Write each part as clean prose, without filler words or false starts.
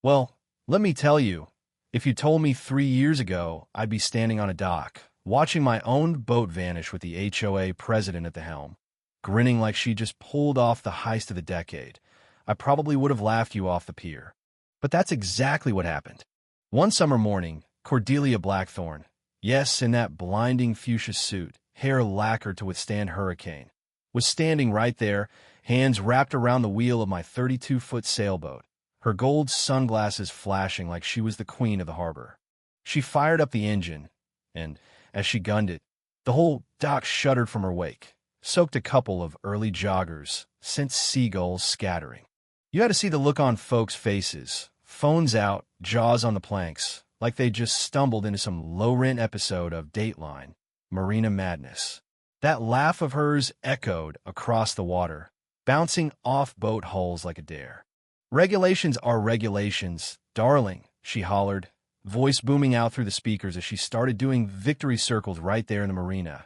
Well, let me tell you, if you told me 3 years ago I'd be standing on a dock, watching my own boat vanish with the HOA president at the helm, grinning like she just pulled off the heist of the decade, I probably would have laughed you off the pier. But that's exactly what happened. One summer morning, Cordelia Blackthorne, yes, in that blinding fuchsia suit, hair lacquered to withstand hurricane, was standing right there, hands wrapped around the wheel of my 32-foot sailboat, her gold sunglasses flashing like she was the queen of the harbor. She fired up the engine, and, as she gunned it, the whole dock shuddered from her wake, soaked a couple of early joggers, sent seagulls scattering. You had to see the look on folks' faces, phones out, jaws on the planks, like they just stumbled into some low-rent episode of Dateline, Marina Madness. That laugh of hers echoed across the water, bouncing off boat hulls like a dare. "Regulations are regulations, darling," she hollered, voice booming out through the speakers as she started doing victory circles right there in the marina.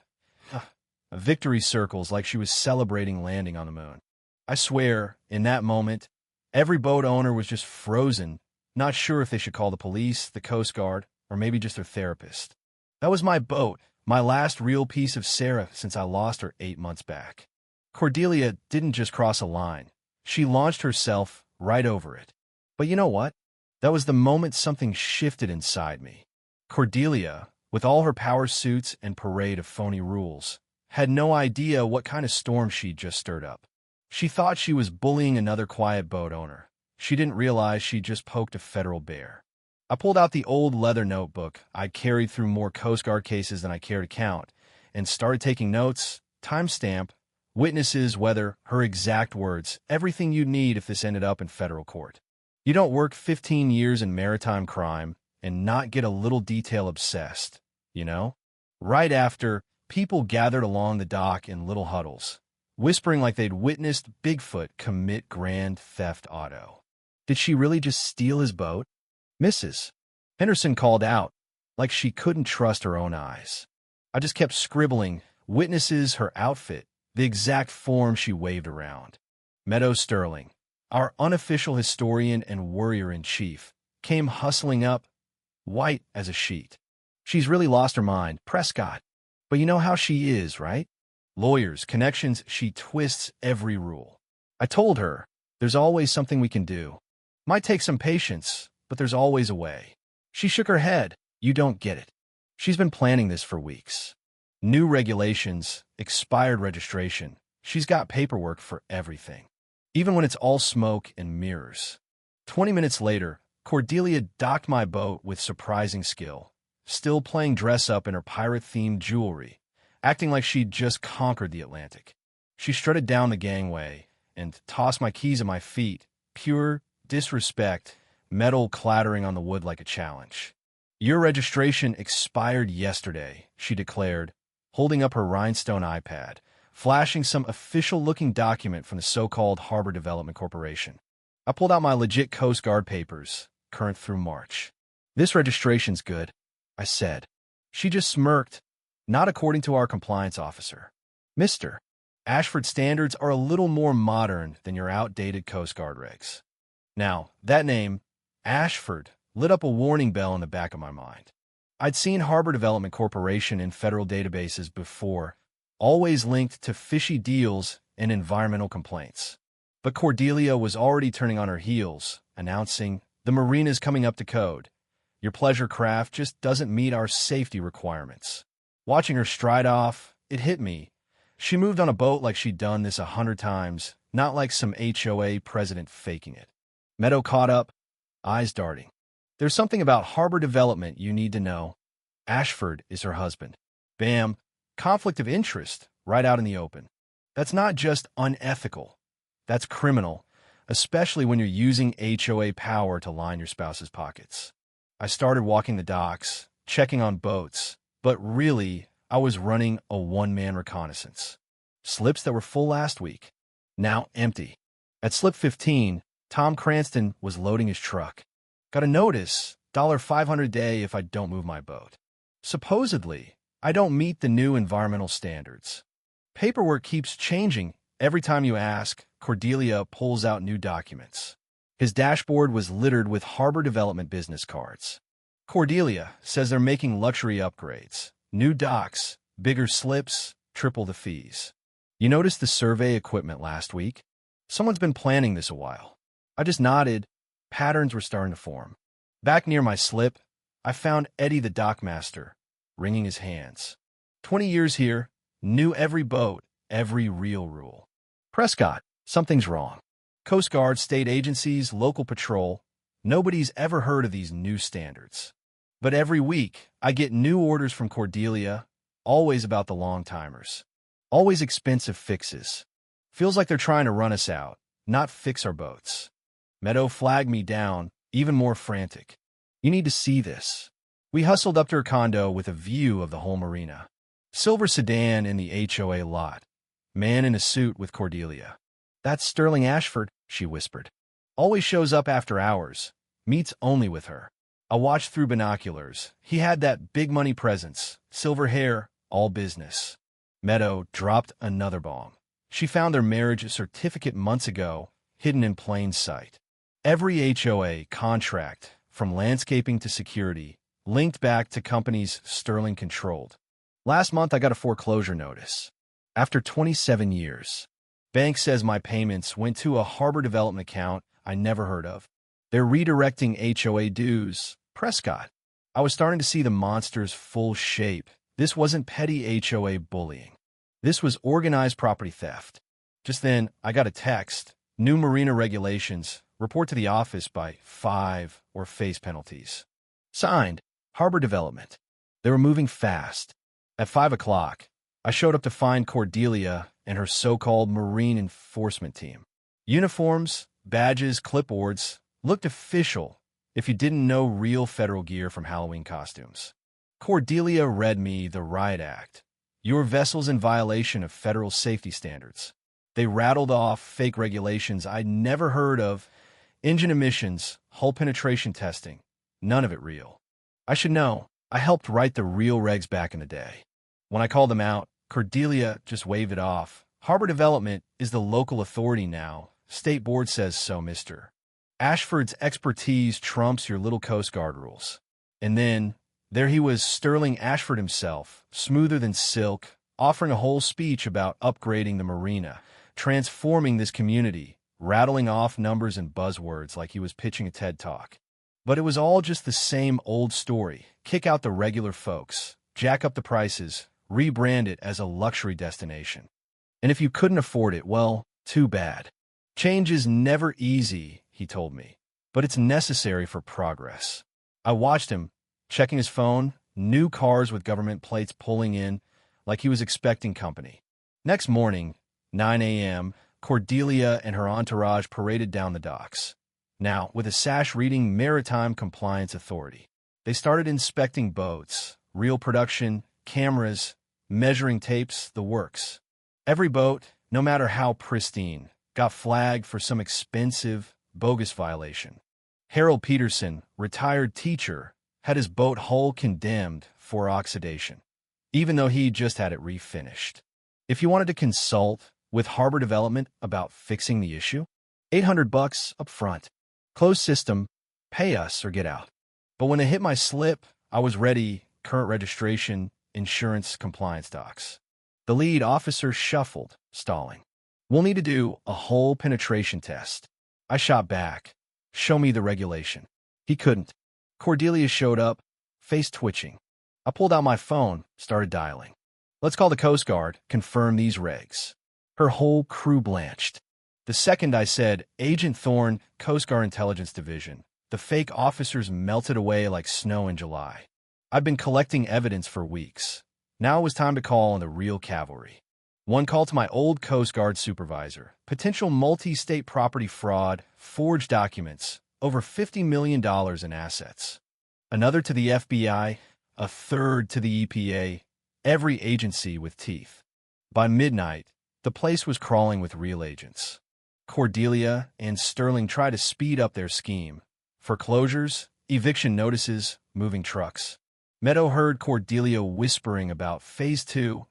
Victory circles like she was celebrating landing on the moon. I swear, in that moment, every boat owner was just frozen, not sure if they should call the police, the Coast Guard, or maybe just their therapist. That was my boat, my last real piece of Sarah since I lost her 8 months back. Cordelia didn't just cross a line. She launched herself right over it. But you know what? That was the moment something shifted inside me. Cordelia, with all her power suits and parade of phony rules, had no idea what kind of storm she'd just stirred up. She thought she was bullying another quiet boat owner. She didn't realize she'd just poked a federal bear. I pulled out the old leather notebook I'd carried through more Coast Guard cases than I cared to count, and started taking notes, timestamp, witnesses, weather, her exact words, everything you'd need if this ended up in federal court. You don't work 15 years in maritime crime and not get a little detail obsessed, you know? Right after, people gathered along the dock in little huddles, whispering like they'd witnessed Bigfoot commit grand theft auto. Did she really just steal his boat? "Mrs. Henderson called out, like she couldn't trust her own eyes. I just kept scribbling, witnesses, her outfit, the exact form she waved around. Meadow Sterling, our unofficial historian and warrior-in-chief, came hustling up, white as a sheet. "She's really lost her mind, Prescott. But you know how she is, right? Lawyers, connections, she twists every rule. I told her, there's always something we can do. Might take some patience, but there's always a way." She shook her head. "You don't get it. She's been planning this for weeks. New regulations, expired registration. She's got paperwork for everything, even when it's all smoke and mirrors." 20 minutes later, Cordelia docked my boat with surprising skill, still playing dress-up in her pirate-themed jewelry, acting like she'd just conquered the Atlantic. She strutted down the gangway and tossed my keys at my feet, pure disrespect, metal clattering on the wood like a challenge. "Your registration expired yesterday," she declared, holding up her rhinestone iPad, flashing some official-looking document from the so-called Harbor Development Corporation. I pulled out my legit Coast Guard papers, current through March. "This registration's good," I said. She just smirked. "Not according to our compliance officer. Mr. Ashford standards are a little more modern than your outdated Coast Guard regs." Now, that name, Ashford, lit up a warning bell in the back of my mind. I'd seen Harbor Development Corporation in federal databases before, always linked to fishy deals and environmental complaints. But Cordelia was already turning on her heels, announcing, "The marina's coming up to code. Your pleasure craft just doesn't meet our safety requirements." Watching her stride off, it hit me. She moved on a boat like she'd done this 100 times, not like some HOA president faking it. Meadow caught up, eyes darting. "There's something about harbor development you need to know. Ashford is her husband." Bam! Conflict of interest, right out in the open. That's not just unethical. That's criminal, especially when you're using HOA power to line your spouse's pockets. I started walking the docks, checking on boats, but really, I was running a one-man reconnaissance. Slips that were full last week, now empty. At slip 15, Tom Cranston was loading his truck. "Got a notice, $500 a day if I don't move my boat." Supposedly, I don't meet the new environmental standards. Paperwork keeps changing. Every time you ask, Cordelia pulls out new documents. His dashboard was littered with harbor development business cards. Cordelia says they're making luxury upgrades. New docks, bigger slips, triple the fees. You noticed the survey equipment last week? Someone's been planning this a while. I just nodded. Patterns were starting to form. Back near my slip, I found Eddie the dockmaster, wringing his hands. 20 years here, knew every boat, every real rule. Prescott, something's wrong. Coast Guard, state agencies, local patrol, nobody's ever heard of these new standards. But every week, I get new orders from Cordelia, always about the long-timers. Always expensive fixes. Feels like they're trying to run us out, not fix our boats. Meadow flagged me down, even more frantic. You need to see this. We hustled up to her condo with a view of the whole marina. Silver sedan in the HOA lot. Man in a suit with Cordelia. That's Sterling Ashford, she whispered. Always shows up after hours. Meets only with her. I watched through binoculars. He had that big money presence. Silver hair, all business. Meadow dropped another bomb. She found their marriage certificate months ago, hidden in plain sight. Every HOA contract, from landscaping to security, linked back to companies Sterling controlled. Last month, I got a foreclosure notice. After 27 years. Bank says my payments went to a harbor development account I never heard of. They're redirecting HOA dues. Prescott. I was starting to see the monster's full shape. This wasn't petty HOA bullying. This was organized property theft. Just then, I got a text. New marina regulations. Report to the office by 5 or face penalties. Signed, Harbor Development. They were moving fast. At 5 o'clock, I showed up to find Cordelia and her so-called marine enforcement team. Uniforms, badges, clipboards, looked official if you didn't know real federal gear from Halloween costumes. Cordelia read me the riot act. Your vessel's in violation of federal safety standards. They rattled off fake regulations I'd never heard of. Engine emissions, hull penetration testing. None of it real. I should know. I helped write the real regs back in the day. When I called them out, Cordelia just waved it off. Harbor Development is the local authority now. State board says so, mister. Ashford's expertise trumps your little Coast Guard rules. And then, there he was, Sterling Ashford himself, smoother than silk, offering a whole speech about upgrading the marina, transforming this community, rattling off numbers and buzzwords like he was pitching a TED Talk. But it was all just the same old story. Kick out the regular folks, jack up the prices, rebrand it as a luxury destination. And if you couldn't afford it, well, too bad. Change is never easy, he told me, but it's necessary for progress. I watched him, checking his phone, new cars with government plates pulling in, like he was expecting company. Next morning, 9 a.m., Cordelia and her entourage paraded down the docks. Now, with a sash reading Maritime Compliance Authority. They started inspecting boats, reel production, cameras, measuring tapes, the works. Every boat, no matter how pristine, got flagged for some expensive, bogus violation. Harold Peterson, retired teacher, had his boat hull condemned for oxidation, even though he just had it refinished. If you wanted to consult with Harbor Development about fixing the issue, $800 up front. Closed system, pay us or get out. But when it hit my slip, I was ready, current registration, insurance, compliance docs. The lead officer shuffled, stalling. We'll need to do a whole penetration test. I shot back. Show me the regulation. He couldn't. Cordelia showed up, face twitching. I pulled out my phone, started dialing. Let's call the Coast Guard, confirm these regs. Her whole crew blanched. The second I said, Agent Thorne, Coast Guard Intelligence Division, the fake officers melted away like snow in July. I'd been collecting evidence for weeks. Now it was time to call on the real cavalry. One call to my old Coast Guard supervisor, potential multi-state property fraud, forged documents, over $50 million in assets. Another to the FBI, a third to the EPA, every agency with teeth. By midnight, the place was crawling with real agents. Cordelia and Sterling tried to speed up their scheme. Foreclosures, eviction notices, moving trucks. Meadow heard Cordelia whispering about Phase 2,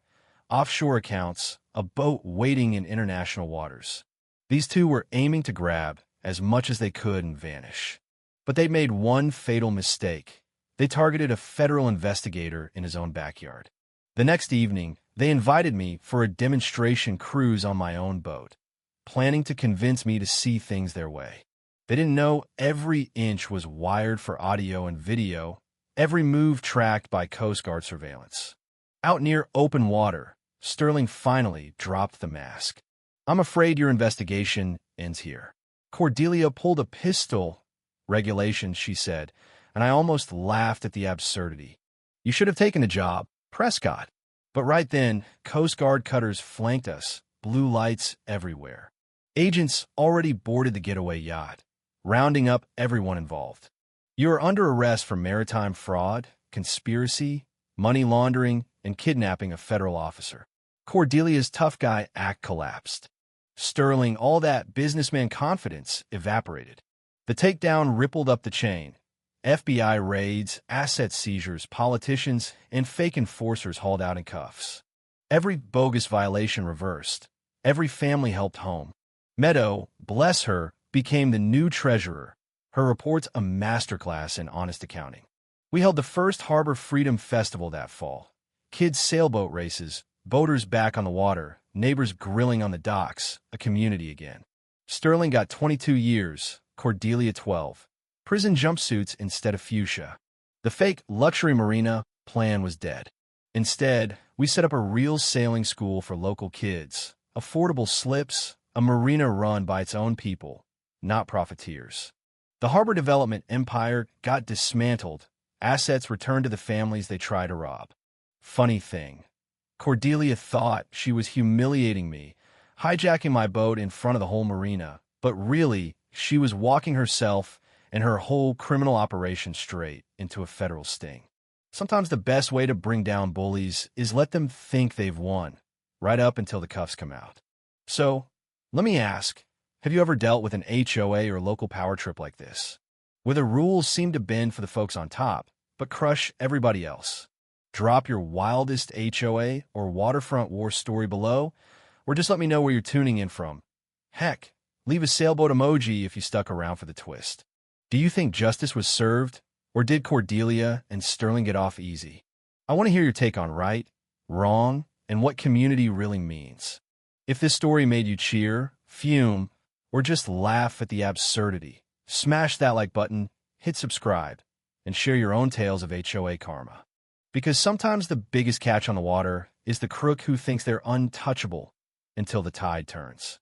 offshore accounts, a boat waiting in international waters. These two were aiming to grab as much as they could and vanish. But they made one fatal mistake. They targeted a federal investigator in his own backyard. The next evening, they invited me for a demonstration cruise on my own boat, planning to convince me to see things their way. They didn't know every inch was wired for audio and video, every move tracked by Coast Guard surveillance. Out near open water, Sterling finally dropped the mask. "I'm afraid your investigation ends here." Cordelia pulled a pistol. "Regulations," she said, and I almost laughed at the absurdity. "You should have taken the job, Prescott." But right then, Coast Guard cutters flanked us, blue lights everywhere. Agents already boarded the getaway yacht, rounding up everyone involved. "You are under arrest for maritime fraud, conspiracy, money laundering, and kidnapping a federal officer." Cordelia's tough guy act collapsed. Sterling, all that businessman confidence evaporated. The takedown rippled up the chain. FBI raids, asset seizures, politicians, and fake enforcers hauled out in cuffs. Every bogus violation reversed. Every family helped home. Meadow, bless her, became the new treasurer. Her reports a masterclass in honest accounting. We held the first Harbor Freedom Festival that fall. Kids' sailboat races, boaters back on the water, neighbors grilling on the docks, a community again. Sterling got 22 years, Cordelia 12. Prison jumpsuits instead of fuchsia. The fake luxury marina plan was dead. Instead, we set up a real sailing school for local kids, affordable slips, a marina run by its own people, not profiteers. The harbor development empire got dismantled, assets returned to the families they tried to rob. Funny thing, Cordelia thought she was humiliating me, hijacking my boat in front of the whole marina, but really, she was walking herself and her whole criminal operation straight into a federal sting. Sometimes the best way to bring down bullies is let them think they've won, right up until the cuffs come out. So, let me ask, have you ever dealt with an HOA or local power trip like this, where the rules seem to bend for the folks on top, but crush everybody else? Drop your wildest HOA or waterfront war story below, or just let me know where you're tuning in from. Heck, leave a sailboat emoji if you stuck around for the twist. Do you think justice was served, or did Cordelia and Sterling get off easy? I want to hear your take on right, wrong, and what community really means. If this story made you cheer, fume, or just laugh at the absurdity, smash that like button, hit subscribe, and share your own tales of HOA karma. Because sometimes the biggest catch on the water is the crook who thinks they're untouchable until the tide turns.